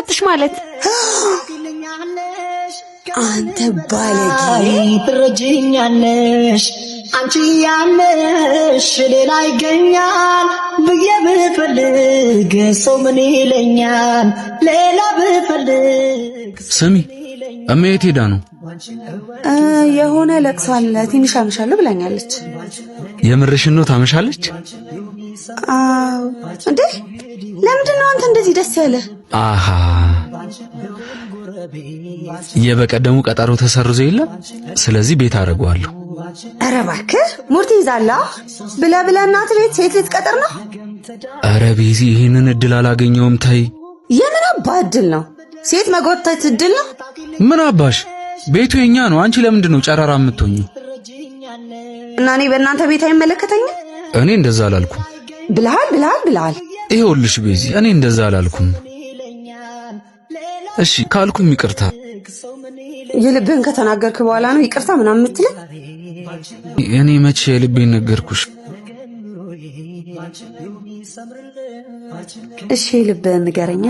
የሚፈትሽ ማለት አንተ ባለጌ ትረጅኛለሽ አንቺ ያለሽ ሌላ ይገኛል ብዬ ብፈልግ ሰው ምን ይለኛል ሌላ ብፈልግ ስሚ እመዬ ሄዳ ነው የሆነ ለቅሶ አለ ትንሽ አመሻለሁ ብላኛለች የምርሽን ነው ታመሻለች አዎ እንዴ ለምንድን ነው አንተ እንደዚህ ደስ ያለ አሃ የበቀደሙ ቀጠሮ ተሰርዞ የለ ስለዚህ ቤት አደርገዋለሁ ኧረ እባክህ ሙርት ይዛላ ብለ እናት ቤት ሴት ልትቀጥር ነው ኧረ ቤዚ ይሄንን እድል አላገኘውም ታይ የምን አባ እድል ነው ሴት መጎተት እድል ነው ምን አባሽ ቤቱ የኛ ነው አንቺ ለምንድን ነው ጨራራ የምትሆኚው እና እኔ በእናንተ ቤት አይመለከተኝም እኔ እንደዛ አላልኩም ብለሃል ይኸውልሽ ቤዚ እኔ እንደዛ አላልኩም እሺ ካልኩም ይቅርታ የልብህን ከተናገርክ በኋላ ነው ይቅርታ ምናምን የምትለኝ እኔ መቼ የልቤን ነገርኩሽ እሺ የልብህን ንገረኛ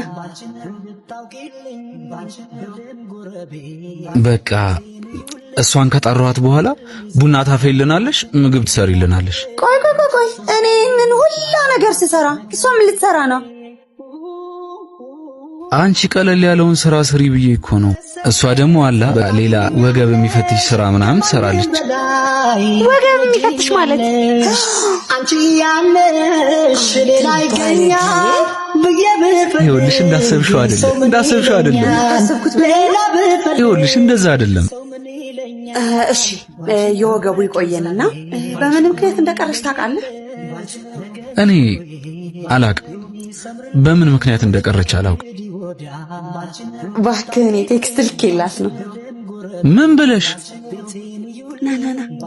በቃ እሷን ከጠራኋት በኋላ ቡና ታፈይልናለሽ ምግብ ትሰሪልናለሽ ቆይ እኔ ምን ሁላ ነገር ስሰራ እሷ ምን ልትሰራ ነው አንቺ ቀለል ያለውን ስራ ስሪ ብዬ እኮ ነው እሷ ደግሞ አላ ሌላ ወገብ የሚፈትሽ ስራ ምናምን ትሰራለች ወገብ የሚፈትሽ ማለት አንቺ ያለሽ ሌላ ይገኛል ብዬ ብፈልግ ይኸውልሽ እንዳሰብሽው አይደለም ይኸውልሽ እንደዛ አይደለም እሺ የወገቡ ይቆየንና በምን ምክንያት እንደቀረሽ ታውቃለህ እኔ አላቅም በምን ምክንያት እንደቀረች አላውቅም እባክህ እኔ ቴክስት ልኬላት ነው ምን ብለሽ ና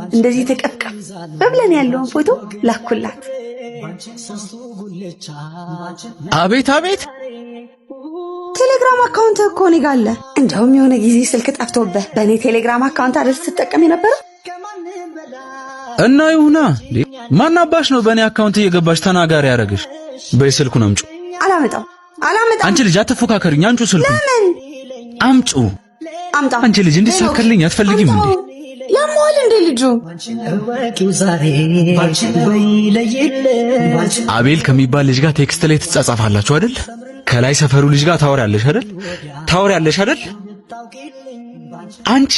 እንደዚህ ተቀፍቀፍ በብለን ያለውን ፎቶ ላኩላት አቤት ቴሌግራም አካውንት እኮ ነው ጋለ እንደውም የሆነ ጊዜ ስልክ ጠፍቶብህ በእኔ ቴሌግራም አካውንት አይደል ስትጠቀም የነበረው እና ይሁና ማን አባሽ ነው በእኔ አካውንት እየገባሽ ተናጋሪ ያረግሽ በስልኩን አምጪ አላመጣም አንቺ ልጅ አትፎካከሪኝ አንቺ ስልኩን ለምን አምጣ አንቺ ልጅ እንዲሳከልኝ አትፈልጊም እንዴ ያሟል እንዴ ልጁ አቤል ከሚባል ልጅ ጋር ቴክስት ላይ ትጻጻፋላችሁ አይደል ከላይ ሰፈሩ ልጅ ጋር ታወሪያለሽ አይደል አንቺ